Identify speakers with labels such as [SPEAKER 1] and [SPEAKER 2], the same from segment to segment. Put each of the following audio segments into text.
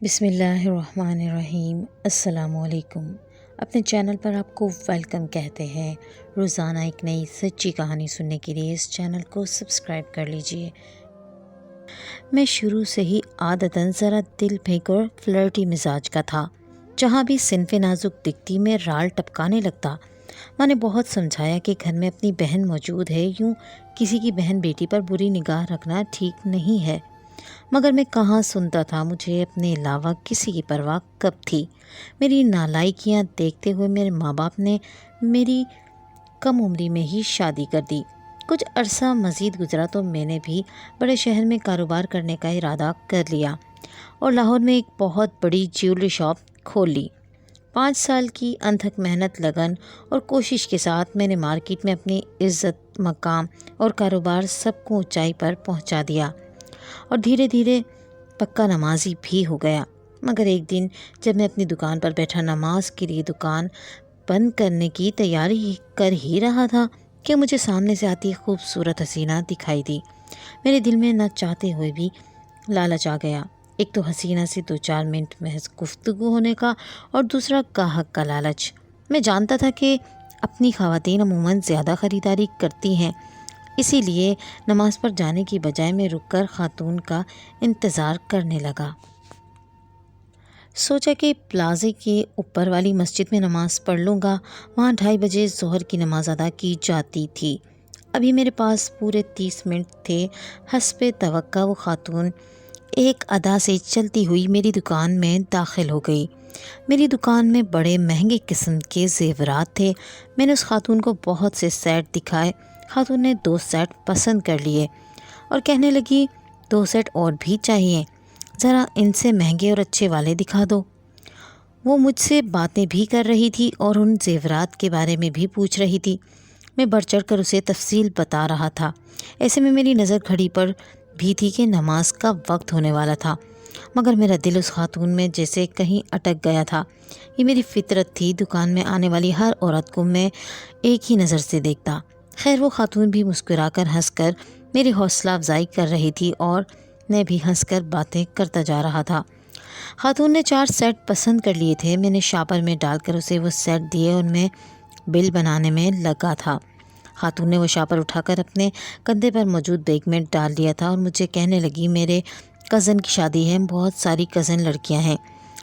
[SPEAKER 1] بسم اللہ الرحمن الرحیم۔ السلام علیکم۔ اپنے چینل پر آپ کو ویلکم کہتے ہیں۔ روزانہ ایک نئی سچی کہانی سننے کے لیے اس چینل کو سبسکرائب کر لیجئے۔ میں شروع سے ہی عادتاً ذرا دل پھینک اور فلرٹی مزاج کا تھا۔ جہاں بھی صنف نازک دکھتی میں رال ٹپکانے لگتا۔ ماں نے بہت سمجھایا کہ گھر میں اپنی بہن موجود ہے، یوں کسی کی بہن بیٹی پر بری نگاہ رکھنا ٹھیک نہیں ہے، مگر میں کہاں سنتا تھا۔ مجھے اپنے علاوہ کسی کی پرواہ کب تھی۔ میری نالائکیاں دیکھتے ہوئے میرے ماں باپ نے میری کم عمری میں ہی شادی کر دی۔ کچھ عرصہ مزید گزرا تو میں نے بھی بڑے شہر میں کاروبار کرنے کا ارادہ کر لیا اور لاہور میں ایک بہت بڑی جیولری شاپ کھول لی۔ 5 سال کی انتھک محنت، لگن اور کوشش کے ساتھ میں نے مارکیٹ میں اپنی عزت، مقام اور کاروبار سب کو اونچائی پر پہنچا دیا اور دھیرے دھیرے پکا نمازی بھی ہو گیا۔ مگر ایک دن جب میں اپنی دکان پر بیٹھا نماز کے لیے دکان بند کرنے کی تیاری کر ہی رہا تھا کہ مجھے سامنے سے آتی خوبصورت حسینہ دکھائی دی۔ میرے دل میں نہ چاہتے ہوئے بھی لالچ آ گیا۔ ایک تو حسینہ سے 2-4 منٹ محض گفتگو ہونے کا اور دوسرا گاہک کا لالچ۔ میں جانتا تھا کہ اپنی خواتین عموماً زیادہ خریداری کرتی ہیں، اسی لیے نماز پر جانے کی بجائے میں رک کر خاتون کا انتظار کرنے لگا۔ سوچا کہ پلازے کے اوپر والی مسجد میں نماز پڑھ لوں گا، وہاں 2:30 بجے ظہر کی نماز ادا کی جاتی تھی۔ ابھی میرے پاس پورے 30 منٹ تھے۔ حسب توقع وہ خاتون ایک ادا سے چلتی ہوئی میری دکان میں داخل ہو گئی۔ میری دکان میں بڑے مہنگے قسم کے زیورات تھے۔ میں نے اس خاتون کو بہت سے سیٹ دکھائے۔ خاتون نے 2 سیٹ پسند کر لیے اور کہنے لگی 2 سیٹ اور بھی چاہیے، ذرا ان سے مہنگے اور اچھے والے دکھا دو۔ وہ مجھ سے باتیں بھی کر رہی تھی اور ان زیورات کے بارے میں بھی پوچھ رہی تھی۔ میں بڑھ چڑھ کر اسے تفصیل بتا رہا تھا۔ ایسے میں میری نظر گھڑی پر بھی تھی کہ نماز کا وقت ہونے والا تھا، مگر میرا دل اس خاتون میں جیسے کہیں اٹک گیا تھا۔ یہ میری فطرت تھی، دکان میں آنے والی ہر عورت کو میں ایک ہی نظر سے دیکھتا۔ خیر وہ خاتون بھی مسکرا کر ہنس کر میری حوصلہ افزائی کر رہی تھی اور میں بھی ہنس کر باتیں کرتا جا رہا تھا۔ خاتون نے 4 سیٹ پسند کر لیے تھے۔ میں نے شاپر میں ڈال کر اسے وہ سیٹ دیے اور میں بل بنانے میں لگا تھا۔ خاتون نے وہ شاپر اٹھا کر اپنے کندھے پر موجود بیگ میں ڈال دیا تھا اور مجھے کہنے لگی میرے کزن کی شادی ہے، بہت ساری کزن لڑکیاں ہیں،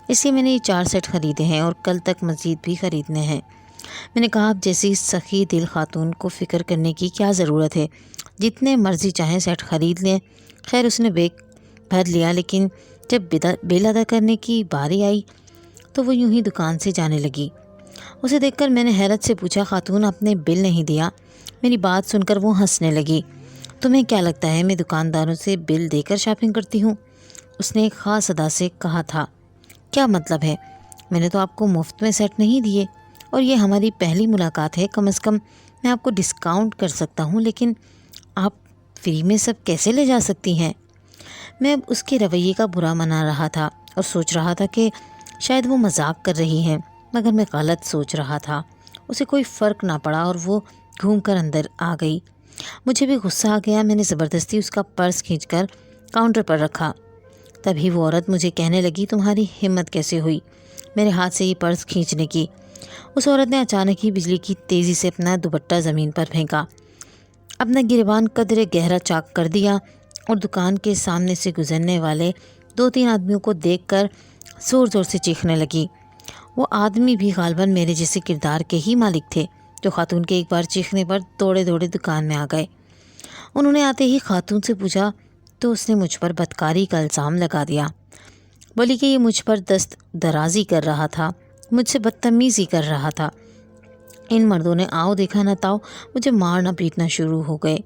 [SPEAKER 1] اس لیے میں نے یہ 4 سیٹ خریدے ہیں اور کل تک مزید بھی خریدنے ہیں۔ میں نے کہا اب جیسی سخی دل خاتون کو فکر کرنے کی کیا ضرورت ہے، جتنے مرضی چاہیں سیٹ خرید لیں۔ خیر اس نے بیگ بھر لیا، لیکن جب بل ادا کرنے کی باری آئی تو وہ یوں ہی دکان سے جانے لگی۔ اسے دیکھ کر میں نے حیرت سے پوچھا خاتون آپ نے بل نہیں دیا؟ میری بات سن کر وہ ہنسنے لگی۔ تمہیں کیا لگتا ہے میں دکانداروں سے بل دے کر شاپنگ کرتی ہوں؟ اس نے ایک خاص ادا سے کہا تھا۔ کیا مطلب ہے؟ میں نے تو آپ کو مفت میں سیٹ نہیں دیے اور یہ ہماری پہلی ملاقات ہے، کم از کم میں آپ کو ڈسکاؤنٹ کر سکتا ہوں، لیکن آپ فری میں سب کیسے لے جا سکتی ہیں؟ میں اب اس کے رویے کا برا منا رہا تھا اور سوچ رہا تھا کہ شاید وہ مذاق کر رہی ہے، مگر میں غلط سوچ رہا تھا۔ اسے کوئی فرق نہ پڑا اور وہ گھوم کر اندر آ گئی۔ مجھے بھی غصہ آ گیا۔ میں نے زبردستی اس کا پرس کھینچ کر کاؤنٹر پر رکھا۔ تبھی وہ عورت مجھے کہنے لگی تمہاری ہمت کیسے ہوئی میرے ہاتھ سے یہ پرس کھینچنے کی؟ اس عورت نے اچانک ہی بجلی کی تیزی سے اپنا دوپٹہ زمین پر پھینکا، اپنا گریبان قدرے گہرا چاک کر دیا اور دکان کے سامنے سے گزرنے والے 2-3 آدمیوں کو دیکھ کر زور زور سے چیخنے لگی۔ وہ آدمی بھی غالباً میرے جیسے کردار کے ہی مالک تھے، جو خاتون کے ایک بار چیخنے پر دوڑے دوڑے دکان میں آ گئے۔ انہوں نے آتے ہی خاتون سے پوچھا تو اس نے مجھ پر بدکاری کا الزام لگا دیا، بولی کہ یہ مجھ پر دست درازی کر رہا تھا، مجھ سے بدتمیزی کر رہا تھا۔ ان مردوں نے آؤ دیکھا نہ تاؤ مجھے مارنا پیٹنا شروع ہو گئے۔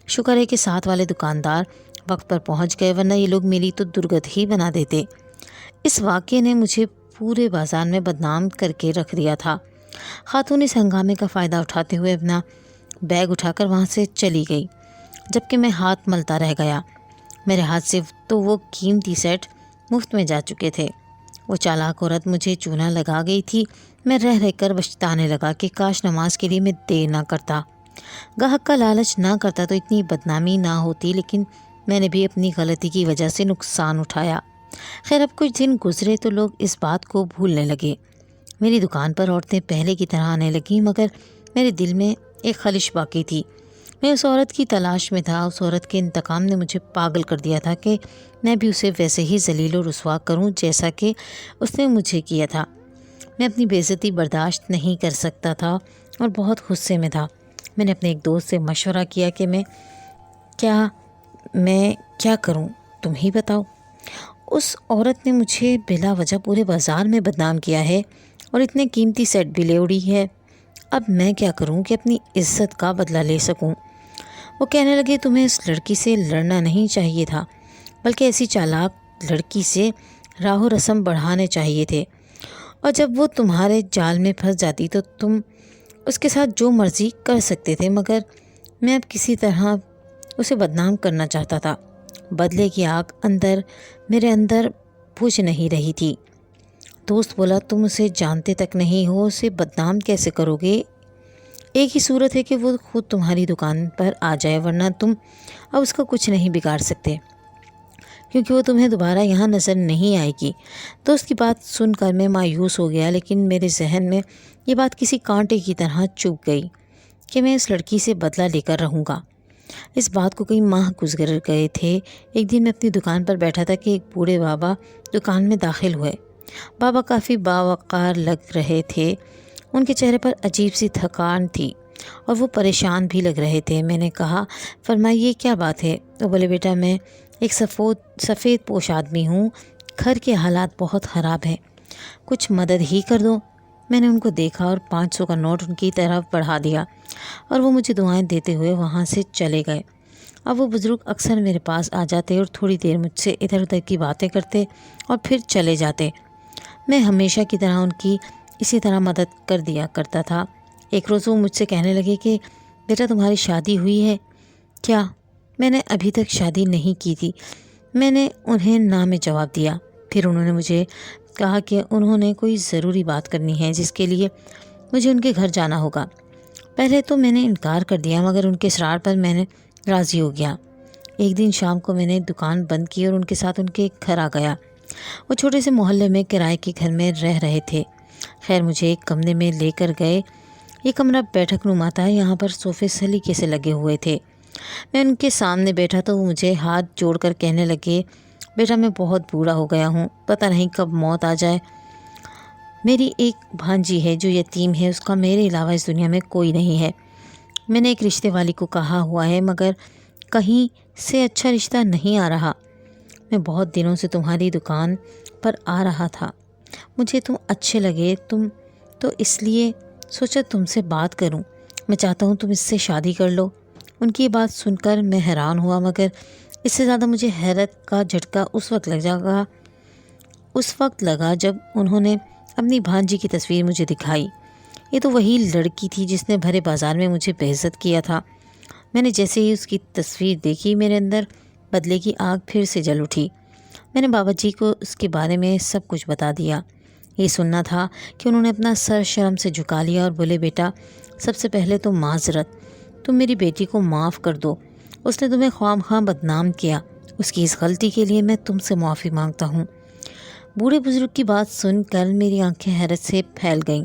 [SPEAKER 1] شکر ہے کہ ساتھ والے دکاندار وقت پر پہنچ گئے، ورنہ یہ لوگ میری تو درگت ہی بنا دیتے۔ اس واقعے نے مجھے پورے بازار میں بدنام کر کے رکھ دیا تھا۔ خاتون اس ہنگامے کا فائدہ اٹھاتے ہوئے اپنا بیگ اٹھا کر وہاں سے چلی گئی، جبکہ میں ہاتھ ملتا رہ گیا۔ میرے ہاتھ سے تو وہ قیمتی سیٹ مفت میں جا چکے تھے۔ وہ چالاک عورت مجھے چونا لگا گئی تھی۔ میں رہ رہ کر پچھتانے لگا کہ کاش نماز کے لیے میں دیر نہ کرتا، گاہک کا لالچ نہ کرتا تو اتنی بدنامی نہ ہوتی، لیکن میں نے بھی اپنی غلطی کی وجہ سے نقصان اٹھایا۔ خیر اب کچھ دن گزرے تو لوگ اس بات کو بھولنے لگے۔ میری دکان پر عورتیں پہلے کی طرح آنے لگیں، مگر میرے دل میں ایک خلش باقی تھی۔ میں اس عورت کی تلاش میں تھا۔ اس عورت کے انتقام نے مجھے پاگل کر دیا تھا کہ میں بھی اسے ویسے ہی ذلیل و رسوا کروں جیسا کہ اس نے مجھے کیا تھا۔ میں اپنی بے عزتی برداشت نہیں کر سکتا تھا اور بہت غصے میں تھا۔ میں نے اپنے ایک دوست سے مشورہ کیا کہ میں کیا کروں، تم ہی بتاؤ۔ اس عورت نے مجھے بلا وجہ پورے بازار میں بدنام کیا ہے اور اتنے قیمتی سیٹ بھی لے اڑی ہے۔ اب میں کیا کروں کہ اپنی عزت کا بدلہ لے سکوں؟ وہ کہنے لگے تمہیں اس لڑکی سے لڑنا نہیں چاہیے تھا، بلکہ ایسی چالاک لڑکی سے راہ و رسم بڑھانے چاہیے تھے، اور جب وہ تمہارے جال میں پھنس جاتی تو تم اس کے ساتھ جو مرضی کر سکتے تھے، مگر میں اب کسی طرح اسے بدنام کرنا چاہتا تھا۔ بدلے کی آگ میرے اندر بجھ نہیں رہی تھی۔ دوست بولا تم اسے جانتے تک نہیں ہو، اسے بدنام کیسے کرو گے؟ ایک ہی صورت ہے کہ وہ خود تمہاری دکان پر آ جائے، ورنہ تم اب اس کا کچھ نہیں بگاڑ سکتے، کیونکہ وہ تمہیں دوبارہ یہاں نظر نہیں آئے گی۔ دوست کی بات سن کر میں مایوس ہو گیا، لیکن میرے ذہن میں یہ بات کسی کانٹے کی طرح چبھ گئی کہ میں اس لڑکی سے بدلہ لے کر رہوں گا۔ اس بات کو کئی ماہ گزر گئے تھے۔ ایک دن میں اپنی دکان پر بیٹھا تھا کہ ایک بوڑھے بابا دکان میں داخل ہوئے۔ بابا کافی باوقار لگ رہے تھے، ان کے چہرے پر عجیب سی تھکان تھی اور وہ پریشان بھی لگ رہے تھے۔ میں نے کہا فرمائیے کیا بات ہے؟ وہ بولے بیٹا میں ایک سفید پوش آدمی ہوں، گھر کے حالات بہت خراب ہیں، کچھ مدد ہی کر دو۔ میں نے ان کو دیکھا اور 500 کا نوٹ ان کی طرف بڑھا دیا اور وہ مجھے دعائیں دیتے ہوئے وہاں سے چلے گئے۔ اب وہ بزرگ اکثر میرے پاس آ جاتے اور تھوڑی دیر مجھ سے ادھر ادھر کی باتیں کرتے اور پھر چلے جاتے۔ میں ہمیشہ کی طرح ان کی اسی طرح مدد کر دیا کرتا تھا۔ ایک روز وہ مجھ سے کہنے لگے کہ بیٹا تمہاری شادی ہوئی ہے کیا؟ میں نے ابھی تک شادی نہیں کی تھی۔ میں نے انہیں نہ میں جواب دیا۔ پھر انہوں نے مجھے کہا کہ انہوں نے کوئی ضروری بات کرنی ہے جس کے لیے مجھے ان کے گھر جانا ہوگا۔ پہلے تو میں نے انکار کر دیا، مگر ان کے اصرار پر میں نے راضی ہو گیا۔ ایک دن شام کو میں نے دکان بند کی اور ان کے ساتھ ان کے گھر آ گیا۔ وہ چھوٹے سے محلے میں کرائے کے گھر میں رہ رہے تھے۔ خیر مجھے ایک کمرے میں لے کر گئے۔ یہ کمرہ بیٹھک نما تھا، یہاں پر صوفے سلیقے سے لگے ہوئے تھے۔ میں ان کے سامنے بیٹھا تو وہ مجھے ہاتھ جوڑ کر کہنے لگے بیٹا میں بہت بوڑھا ہو گیا ہوں، پتہ نہیں کب موت آ جائے۔ میری ایک بھانجی ہے جو یتیم ہے، اس کا میرے علاوہ اس دنیا میں کوئی نہیں ہے۔ میں نے ایک رشتے والی کو کہا ہوا ہے، مگر کہیں سے اچھا رشتہ نہیں آ رہا۔ میں بہت دنوں سے تمہاری دکان پر آ رہا تھا، مجھے تم اچھے لگے، تم تو اس لیے سوچا تم سے بات کروں۔ میں چاہتا ہوں تم اس سے شادی کر لو۔ ان کی یہ بات سن کر میں حیران ہوا، مگر اس سے زیادہ مجھے حیرت کا جھٹکا اس وقت لگا جب انہوں نے اپنی بھانجی کی تصویر مجھے دکھائی۔ یہ تو وہی لڑکی تھی جس نے بھرے بازار میں مجھے بے عزت کیا تھا۔ میں نے جیسے ہی اس کی تصویر دیکھی میرے اندر بدلے کی آگ پھر سے جل اٹھی۔ میں نے بابا جی کو اس کے بارے میں سب کچھ بتا دیا۔ یہ سننا تھا کہ انہوں نے اپنا سر شرم سے جھکا لیا اور بولے بیٹا سب سے پہلے تو معذرت، تم میری بیٹی کو معاف کر دو، اس نے تمہیں خواہ مخواہ بدنام کیا، اس کی اس غلطی کے لیے میں تم سے معافی مانگتا ہوں۔ بوڑھے بزرگ کی بات سن کر میری آنکھیں حیرت سے پھیل گئیں۔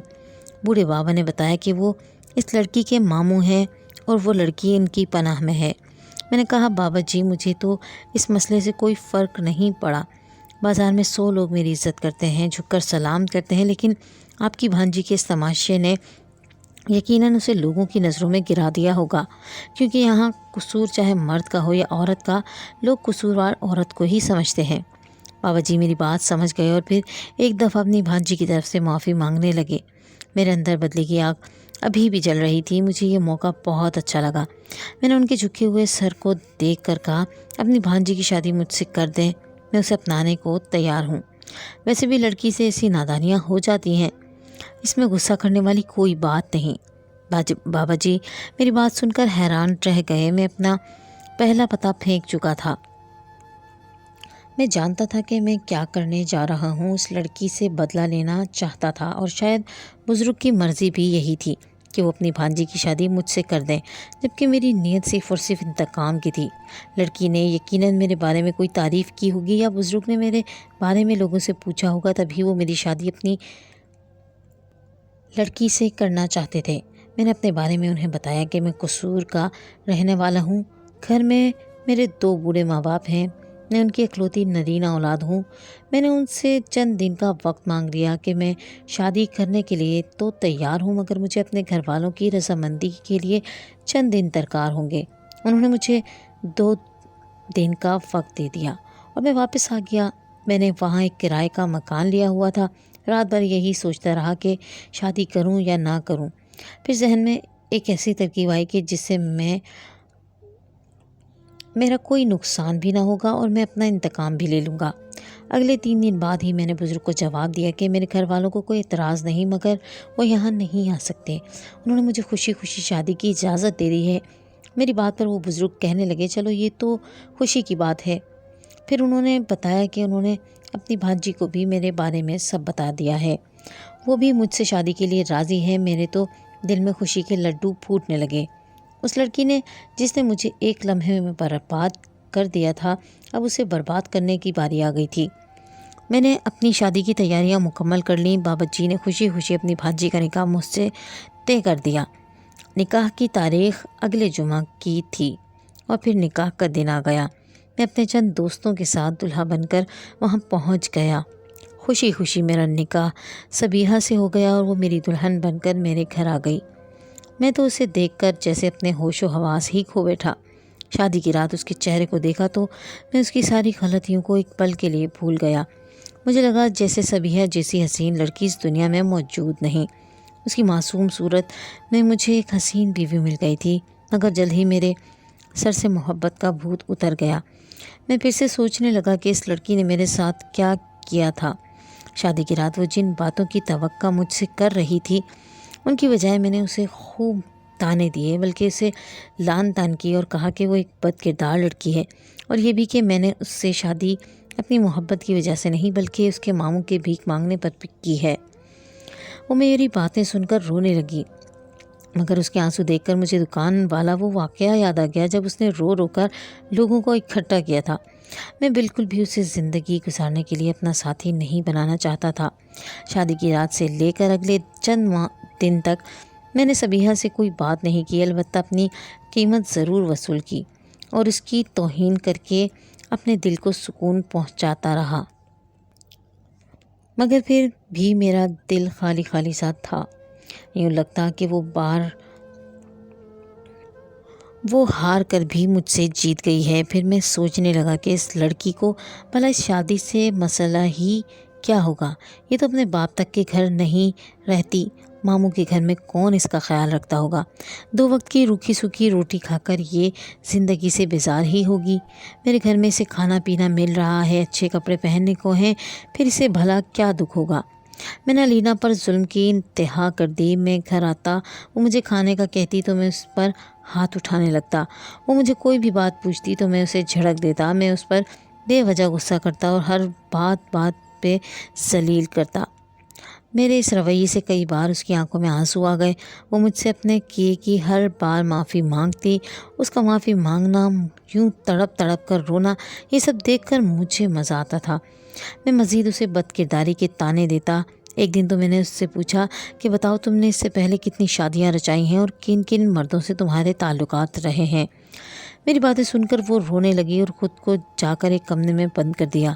[SPEAKER 1] بوڑھے بابا نے بتایا کہ وہ اس لڑکی کے ماموں ہیں اور وہ لڑکی ان کی پناہ میں ہے۔ میں نے کہا بابا جی مجھے تو اس مسئلے سے کوئی فرق نہیں پڑا، بازار میں 100 لوگ میری عزت کرتے ہیں، جھک کر سلام کرتے ہیں، لیکن آپ کی بھانجی کے اس تماشے نے یقیناً اسے لوگوں کی نظروں میں گرا دیا ہوگا، کیونکہ یہاں قصور چاہے مرد کا ہو یا عورت کا، لوگ قصوروار عورت کو ہی سمجھتے ہیں۔ بابا جی میری بات سمجھ گئے اور پھر ایک دفعہ اپنی بھانجی کی طرف سے معافی مانگنے لگے۔ میرے اندر بدلے کی آگ ابھی بھی جل رہی تھی۔ مجھے یہ موقع بہت اچھا لگا۔ میں نے ان کے جھکے ہوئے سر کو دیکھ کر کہا اپنی بھانجی کی شادی مجھ سے کر دیں، میں اسے اپنانے کو تیار ہوں۔ ویسے بھی لڑکی سے ایسی نادانیاں ہو جاتی ہیں، اس میں غصہ کرنے والی کوئی بات نہیں۔ بابا جی میری بات سن کر حیران رہ گئے۔ میں اپنا پہلا پتہ پھینک چکا تھا۔ میں جانتا تھا کہ میں کیا کرنے جا رہا ہوں۔ اس لڑکی سے بدلہ لینا چاہتا تھا اور شاید بزرگ کی مرضی بھی یہی تھی۔ کہ وہ اپنی بھانجی کی شادی مجھ سے کر دیں، جبکہ میری نیت صرف اور صرف انتقام کی تھی۔ لڑکی نے یقیناً میرے بارے میں کوئی تعریف کی ہوگی یا بزرگ نے میرے بارے میں لوگوں سے پوچھا ہوگا، تبھی وہ میری شادی اپنی لڑکی سے کرنا چاہتے تھے۔ میں نے اپنے بارے میں انہیں بتایا کہ میں قصور کا رہنے والا ہوں، گھر میں میرے 2 بوڑھے ماں باپ ہیں، میں ان کی اکلوتی نرینہ اولاد ہوں۔ میں نے ان سے چند دن کا وقت مانگ لیا کہ میں شادی کرنے کے لیے تو تیار ہوں، مگر مجھے اپنے گھر والوں کی رضامندی کے لیے چند دن درکار ہوں گے۔ انہوں نے مجھے 2 دن کا وقت دے دیا اور میں واپس آ گیا۔ میں نے وہاں ایک کرائے کا مکان لیا ہوا تھا۔ رات بھر یہی سوچتا رہا کہ شادی کروں یا نہ کروں۔ پھر ذہن میں ایک ایسی ترکیب آئی کہ جس سے میرا کوئی نقصان بھی نہ ہوگا اور میں اپنا انتقام بھی لے لوں گا۔ اگلے 3 دن بعد ہی میں نے بزرگ کو جواب دیا کہ میرے گھر والوں کو کوئی اعتراض نہیں، مگر وہ یہاں نہیں آ سکتے۔ انہوں نے مجھے خوشی خوشی شادی کی اجازت دے دی ہے۔ میری بات پر وہ بزرگ کہنے لگے، چلو یہ تو خوشی کی بات ہے۔ پھر انہوں نے بتایا کہ انہوں نے اپنی بھانجی کو بھی میرے بارے میں سب بتا دیا ہے، وہ بھی مجھ سے شادی کے لیے راضی ہے۔ میرے تو دل میں خوشی کے لڈو پھوٹنے لگے۔ اس لڑکی نے جس نے مجھے ایک لمحے میں برباد کر دیا تھا، اب اسے برباد کرنے کی باری آ گئی تھی۔ میں نے اپنی شادی کی تیاریاں مکمل کر لیں۔ بابت جی نے خوشی خوشی اپنی بھانجی کا نکاح مجھ سے طے کر دیا۔ نکاح کی تاریخ اگلے جمعہ کی تھی اور پھر نکاح کا دن آ گیا۔ میں اپنے چند دوستوں کے ساتھ دلہا بن کر وہاں پہنچ گیا۔ خوشی خوشی میرا نکاح سبیحہ سے ہو گیا اور وہ میری دلہن بن کر میرے گھر آ گئی۔ میں تو اسے دیکھ کر جیسے اپنے ہوش و حواس ہی کھو بیٹھا۔ شادی کی رات اس کے چہرے کو دیکھا تو میں اس کی ساری غلطیوں کو ایک پل کے لیے بھول گیا۔ مجھے لگا جیسے سبیحہ جیسی حسین لڑکی اس دنیا میں موجود نہیں۔ اس کی معصوم صورت میں مجھے ایک حسین بیوی مل گئی تھی، مگر جلد ہی میرے سر سے محبت کا بھوت اتر گیا۔ میں پھر سے سوچنے لگا کہ اس لڑکی نے میرے ساتھ کیا کیا تھا۔ شادی کی رات وہ جن باتوں کی توقع مجھ سے کر رہی تھی، ان کی بجائے میں نے اسے خوب تانے دیے، بلکہ اسے لان تان کی اور کہا کہ وہ ایک بد کردار لڑکی ہے، اور یہ بھی کہ میں نے اس سے شادی اپنی محبت کی وجہ سے نہیں بلکہ اس کے ماموں کے بھیک مانگنے پر کی ہے۔ وہ میری باتیں سن کر رونے لگی، مگر اس کے آنسو دیکھ کر مجھے دکان والا وہ واقعہ یاد آ گیا جب اس نے رو رو کر لوگوں کو اکٹھا کیا تھا۔ میں بالکل بھی اسے زندگی گزارنے کے لیے اپنا ساتھی نہیں بنانا چاہتا تھا۔ شادی کی رات سے لے کر اگلے چند دن تک میں نے سبیحہ سے کوئی بات نہیں کی، البتہ اپنی قیمت ضرور وصول کی اور اس کی توہین کر کے اپنے دل کو سکون پہنچاتا رہا، مگر پھر بھی میرا دل خالی خالی سا تھا۔ یوں لگتا کہ وہ ہار کر بھی مجھ سے جیت گئی ہے۔ پھر میں سوچنے لگا کہ اس لڑکی کو بھلا اس شادی سے مسئلہ ہی کیا ہوگا؟ یہ تو اپنے باپ تک کے گھر نہیں رہتی، ماموں کے گھر میں کون اس کا خیال رکھتا ہوگا؟ 2 وقت کی روکھی سوکھی روٹی کھا کر یہ زندگی سے بیزار ہی ہوگی۔ میرے گھر میں اسے کھانا پینا مل رہا ہے، اچھے کپڑے پہننے کو ہیں، پھر اسے بھلا کیا دکھ ہوگا؟ میں نے لینا پر ظلم کی انتہا کر دی۔ میں گھر آتا، وہ مجھے کھانے کا کہتی تو میں اس پر ہاتھ اٹھانے لگتا، وہ مجھے کوئی بھی بات پوچھتی تو میں اسے جھڑک دیتا، میں اس پر بے وجہ غصہ کرتا اور ہر بات پہ ذلیل کرتا۔ میرے اس رویے سے کئی بار اس کی آنکھوں میں آنسو آ گئے۔ وہ مجھ سے اپنے کیے کی ہر بار معافی مانگتی۔ اس کا معافی مانگنا، یوں تڑپ تڑپ کر رونا، یہ سب دیکھ کر مجھے مزہ آتا تھا۔ میں مزید اسے بد کرداری کے طعنے دیتا۔ ایک دن تو میں نے اس سے پوچھا کہ بتاؤ تم نے اس سے پہلے کتنی شادیاں رچائی ہیں اور کن کن مردوں سے تمہارے تعلقات رہے ہیں؟ میری باتیں سن کر وہ رونے لگی اور خود کو جا کر ایک کمرے میں بند کر دیا۔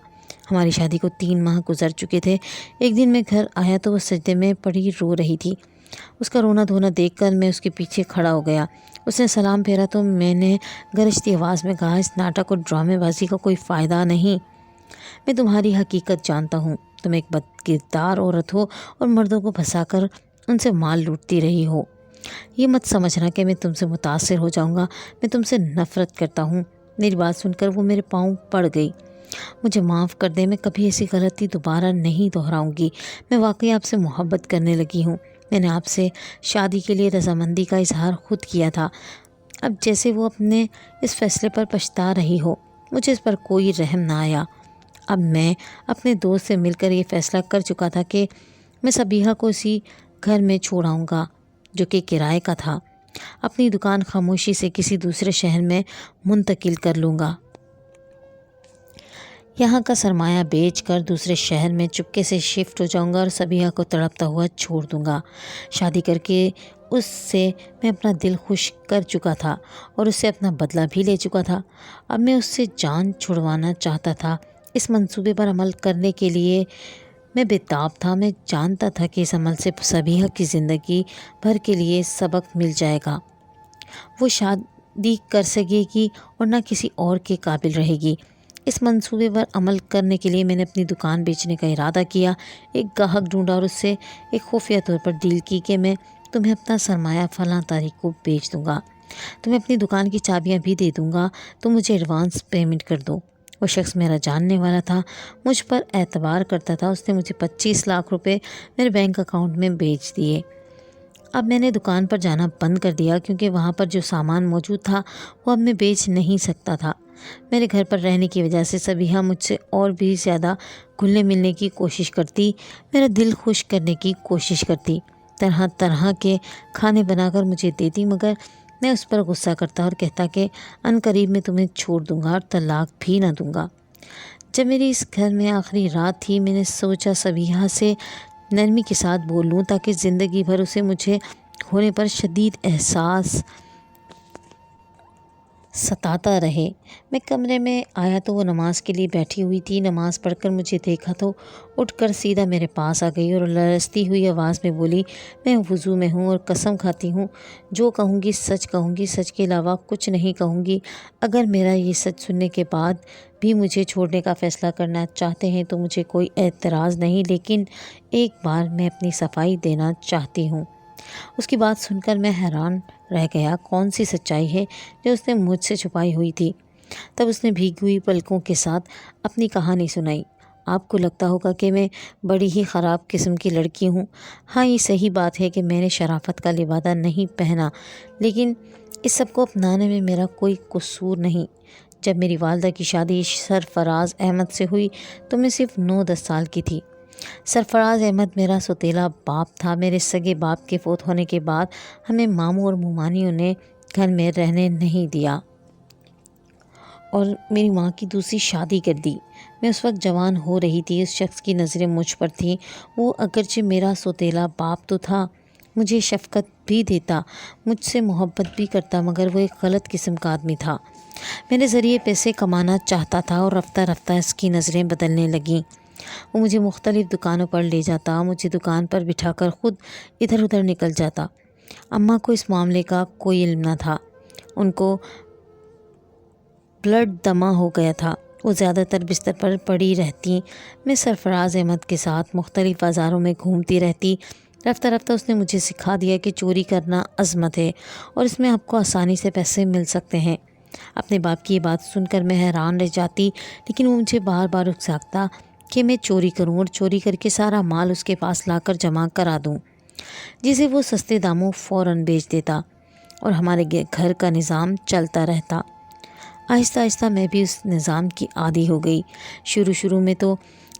[SPEAKER 1] ہماری شادی کو 3 ماہ گزر چکے تھے۔ ایک دن میں گھر آیا تو وہ سجدے میں پڑی رو رہی تھی۔ اس کا رونا دھونا دیکھ کر میں اس کے پیچھے کھڑا ہو گیا۔ اس نے سلام پھیرا تو میں نے گرجتی آواز میں کہا، اس ناٹک اور ڈرامے بازی کا کوئی فائدہ نہیں۔ میں تمہاری حقیقت جانتا ہوں۔ تم ایک بد کردار عورت ہو اور مردوں کو پھنسا کر ان سے مال لوٹتی رہی ہو۔ یہ مت سمجھنا کہ میں تم سے متاثر ہو جاؤں گا، میں تم سے نفرت کرتا ہوں۔ میری بات سن کر وہ میرے پاؤں پڑ گئی۔ مجھے معاف کر دے، میں کبھی ایسی غلطی دوبارہ نہیں دہراؤں گی۔ میں واقعی آپ سے محبت کرنے لگی ہوں۔ میں نے آپ سے شادی کے لیے رضامندی کا اظہار خود کیا تھا۔ اب جیسے وہ اپنے اس فیصلے پر پچھتا رہی ہو، مجھے اس پر کوئی رحم نہ آیا۔ اب میں اپنے دوست سے مل کر یہ فیصلہ کر چکا تھا کہ میں سبیحہ کو اسی گھر میں چھوڑ آؤں گا جو کہ کرائے کا تھا۔ اپنی دکان خاموشی سے کسی دوسرے شہر میں منتقل کر لوں گا۔ یہاں کا سرمایہ بیچ کر دوسرے شہر میں چپکے سے شفٹ ہو جاؤں گا اور سبیہا کو تڑپتا ہوا چھوڑ دوں گا۔ شادی کر کے اس سے میں اپنا دل خوش کر چکا تھا اور اس سے اپنا بدلہ بھی لے چکا تھا۔ اب میں اس سے جان چھڑوانا چاہتا تھا۔ اس منصوبے پر عمل کرنے کے لیے میں بےتاب تھا۔ میں جانتا تھا کہ اس عمل سے سبیہا کی زندگی بھر کے لیے سبق مل جائے گا۔ وہ شادی کر سکے گی اور نہ کسی اور کے قابل رہے گی۔ اس منصوبے پر عمل کرنے کے لیے میں نے اپنی دکان بیچنے کا ارادہ کیا، ایک گاہک ڈھونڈا اور اس سے ایک خفیہ طور پر ڈیل کی کہ میں تمہیں اپنا سرمایہ فلاں تاریخ کو بیچ دوں گا، تمہیں اپنی دکان کی چابیاں بھی دے دوں گا، تم مجھے ایڈوانس پیمنٹ کر دو۔ وہ شخص میرا جاننے والا تھا، مجھ پر اعتبار کرتا تھا۔ اس نے مجھے 25 لاکھ روپے میرے بینک اکاؤنٹ میں بیچ دیے۔ اب میں نے دکان پر جانا بند کر دیا کیونکہ وہاں پر جو سامان موجود تھا وہ اب میں بیچ نہیں سکتا تھا۔ میرے گھر پر رہنے کی وجہ سے سبیہا مجھ سے اور بھی زیادہ گھلنے ملنے کی کوشش کرتی، میرا دل خوش کرنے کی کوشش کرتی، طرح طرح کے کھانے بنا کر مجھے دیتی، مگر میں اس پر غصہ کرتا اور کہتا کہ عنقریب میں تمہیں چھوڑ دوں گا اور طلاق بھی نہ دوں گا۔ جب میری اس گھر میں آخری رات تھی، میں نے سوچا سبیہا سے نرمی کے ساتھ بول لوں تاکہ زندگی بھر اسے مجھے ہونے پر شدید احساس ستاتا رہے۔ میں کمرے میں آیا تو وہ نماز کے لیے بیٹھی ہوئی تھی۔ نماز پڑھ کر مجھے دیکھا تو اٹھ کر سیدھا میرے پاس آ گئی اور لرزتی ہوئی آواز میں بولی، میں وضو میں ہوں اور قسم کھاتی ہوں جو کہوں گی سچ کہوں گی، سچ کے علاوہ کچھ نہیں کہوں گی۔ اگر میرا یہ سچ سننے کے بعد بھی مجھے چھوڑنے کا فیصلہ کرنا چاہتے ہیں تو مجھے کوئی اعتراض نہیں، لیکن ایک بار میں اپنی صفائی دینا چاہتی ہوں۔ اس کی بات سن کر میں حیران رہ گیا، کون سی سچائی ہے جو اس نے مجھ سے چھپائی ہوئی تھی؟ تب اس نے بھیگی ہوئی پلکوں کے ساتھ اپنی کہانی سنائی۔ آپ کو لگتا ہوگا کہ میں بڑی ہی خراب قسم کی لڑکی ہوں۔ ہاں، یہ صحیح بات ہے کہ میں نے شرافت کا لبادہ نہیں پہنا، لیکن اس سب کو اپنانے میں میرا کوئی قصور نہیں۔ جب میری والدہ کی شادی سرفراز احمد سے ہوئی تو میں صرف 9-10 سال کی تھی۔ سرفراز احمد میرا سوتیلا باپ تھا۔ میرے سگے باپ کے فوت ہونے کے بعد ہمیں ماموں اور مومانیوں نے گھر میں رہنے نہیں دیا اور میری ماں کی دوسری شادی کر دی۔ میں اس وقت جوان ہو رہی تھی۔ اس شخص کی نظریں مجھ پر تھیں۔ وہ اگرچہ میرا سوتیلا باپ تو تھا، مجھے شفقت بھی دیتا، مجھ سے محبت بھی کرتا، مگر وہ ایک غلط قسم کا آدمی تھا۔ میرے ذریعے پیسے کمانا چاہتا تھا اور رفتہ رفتہ اس کی نظریں بدلنے لگیں۔ وہ مجھے مختلف دکانوں پر لے جاتا، مجھے دکان پر بٹھا کر خود ادھر ادھر نکل جاتا۔ اماں کو اس معاملے کا کوئی علم نہ تھا۔ ان کو بلڈ دمہ ہو گیا تھا۔ وہ زیادہ تر بستر پر پڑی رہتی۔ میں سرفراز احمد کے ساتھ مختلف بازاروں میں گھومتی رہتی۔ رفتہ رفتہ اس نے مجھے سکھا دیا کہ چوری کرنا عظمت ہے اور اس میں آپ کو آسانی سے پیسے مل سکتے ہیں۔ اپنے باپ کی یہ بات سن کر میں حیران رہ جاتی، لیکن وہ مجھے بار بار اکساتا کہ میں چوری کروں اور چوری کر کے سارا مال اس کے پاس لا کر جمع کرا دوں، جسے وہ سستے داموں فوراً بیچ دیتا اور ہمارے گھر کا نظام چلتا رہتا۔ آہستہ آہستہ میں بھی اس نظام کی عادی ہو گئی۔ شروع میں تو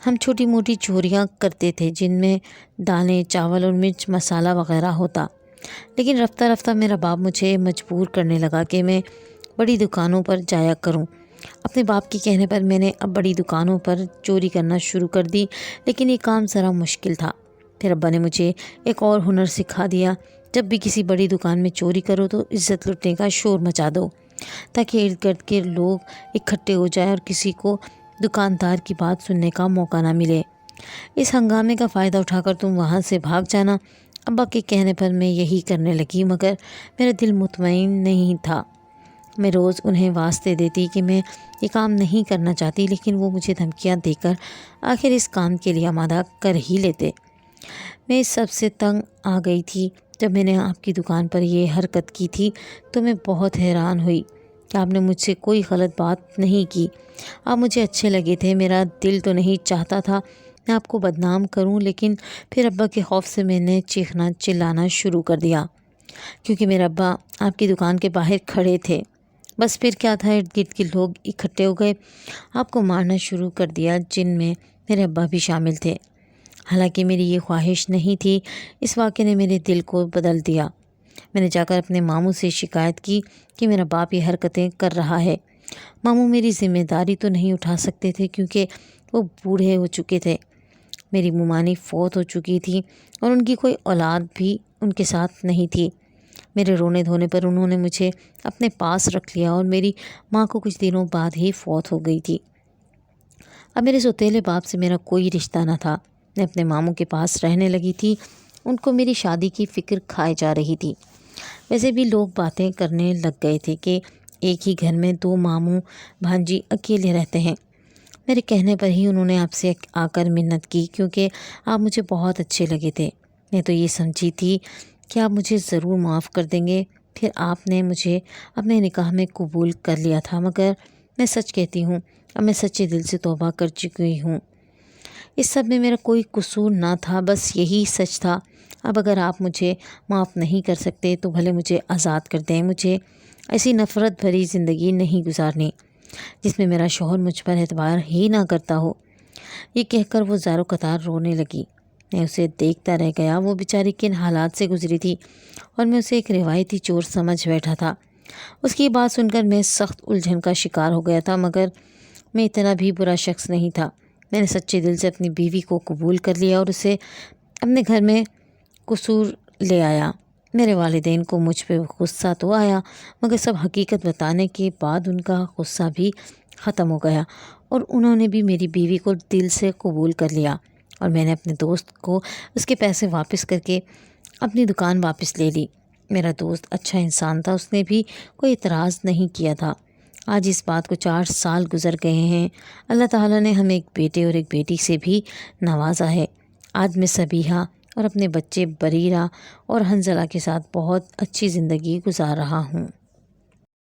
[SPEAKER 1] ہم چھوٹی موٹی چوریاں کرتے تھے جن میں دالیں، چاول اور مرچ مسالہ وغیرہ ہوتا، لیکن رفتہ رفتہ میرا باپ مجھے مجبور کرنے لگا کہ میں بڑی دکانوں پر جایا کروں۔ اپنے باپ کے کہنے پر میں نے اب بڑی دکانوں پر چوری کرنا شروع کر دی، لیکن یہ کام ذرا مشکل تھا۔ پھر ابا نے مجھے ایک اور ہنر سکھا دیا، جب بھی کسی بڑی دکان میں چوری کرو تو عزت لٹنے کا شور مچا دو تاکہ ارد گرد کے لوگ اکٹھے ہو جائیں اور کسی کو دکاندار کی بات سننے کا موقع نہ ملے۔ اس ہنگامے کا فائدہ اٹھا کر تم وہاں سے بھاگ جانا۔ ابا کے کہنے پر میں یہی کرنے لگی، مگر میرا دل مطمئن نہیں تھا۔ میں روز انہیں واسطے دیتی کہ میں یہ کام نہیں کرنا چاہتی، لیکن وہ مجھے دھمکیاں دے کر آخر اس کام کے لیے آمادہ کر ہی لیتے۔ میں اس سب سے تنگ آ گئی تھی۔ جب میں نے آپ کی دکان پر یہ حرکت کی تھی تو میں بہت حیران ہوئی کہ آپ نے مجھ سے کوئی غلط بات نہیں کی۔ آپ مجھے اچھے لگے تھے۔ میرا دل تو نہیں چاہتا تھا میں آپ کو بدنام کروں، لیکن پھر ابا کے خوف سے میں نے چیخنا چلانا شروع کر دیا، کیونکہ میرا ابا آپ کی دکان کے باہر کھڑے تھے۔ بس پھر کیا تھا، ارد گرد کے لوگ اکٹھے ہو گئے، آپ کو مارنا شروع کر دیا، جن میں میرے ابا بھی شامل تھے۔ حالانکہ میری یہ خواہش نہیں تھی۔ اس واقعے نے میرے دل کو بدل دیا۔ میں نے جا کر اپنے ماموں سے شکایت کی کہ میرا باپ یہ حرکتیں کر رہا ہے۔ ماموں میری ذمہ داری تو نہیں اٹھا سکتے تھے کیونکہ وہ بوڑھے ہو چکے تھے۔ میری ممانی فوت ہو چکی تھی اور ان کی کوئی اولاد بھی ان کے ساتھ نہیں تھی۔ میرے رونے دھونے پر انہوں نے مجھے اپنے پاس رکھ لیا اور میری ماں کو کچھ دنوں بعد ہی فوت ہو گئی تھی۔ اب میرے سوتیلے باپ سے میرا کوئی رشتہ نہ تھا۔ میں اپنے ماموں کے پاس رہنے لگی تھی۔ ان کو میری شادی کی فکر کھائے جا رہی تھی۔ ویسے بھی لوگ باتیں کرنے لگ گئے تھے کہ ایک ہی گھر میں 2 ماموں بھانجی اکیلے رہتے ہیں۔ میرے کہنے پر ہی انہوں نے آپ سے آ کر منت کی کیونکہ آپ مجھے بہت اچھے لگے تھے۔ میں تو یہ سمجھی تھی کہ آپ مجھے ضرور معاف کر دیں گے۔ پھر آپ نے مجھے اپنے نکاح میں قبول کر لیا تھا، مگر میں سچ کہتی ہوں اب میں سچے دل سے توبہ کر چکی ہوں۔ اس سب میں میرا کوئی قصور نہ تھا، بس یہی سچ تھا۔ اب اگر آپ مجھے معاف نہیں کر سکتے تو بھلے مجھے آزاد کر دیں۔ مجھے ایسی نفرت بھری زندگی نہیں گزارنی جس میں میرا شوہر مجھ پر اعتبار ہی نہ کرتا ہو۔ یہ کہہ کر وہ زارو قطار رونے لگی۔ میں اسے دیکھتا رہ گیا۔ وہ بیچاری کن حالات سے گزری تھی اور میں اسے ایک روایتی چور سمجھ بیٹھا تھا۔ اس کی بات سن کر میں سخت الجھن کا شکار ہو گیا تھا، مگر میں اتنا بھی برا شخص نہیں تھا۔ میں نے سچے دل سے اپنی بیوی کو قبول کر لیا اور اسے اپنے گھر میں قصور لے آیا۔ میرے والدین کو مجھ پہ غصہ تو آیا، مگر سب حقیقت بتانے کے بعد ان کا غصہ بھی ختم ہو گیا اور انہوں نے بھی میری بیوی کو دل سے قبول کر لیا، اور میں نے اپنے دوست کو اس کے پیسے واپس کر کے اپنی دکان واپس لے لی۔ میرا دوست اچھا انسان تھا، اس نے بھی کوئی اعتراض نہیں کیا تھا۔ آج اس بات کو 4 سال گزر گئے ہیں۔ اللہ تعالیٰ نے ہمیں ایک بیٹے اور ایک بیٹی سے بھی نوازا ہے۔ آج میں صبیحہ اور اپنے بچے بریرہ اور حنزلہ کے ساتھ بہت اچھی زندگی گزار رہا ہوں۔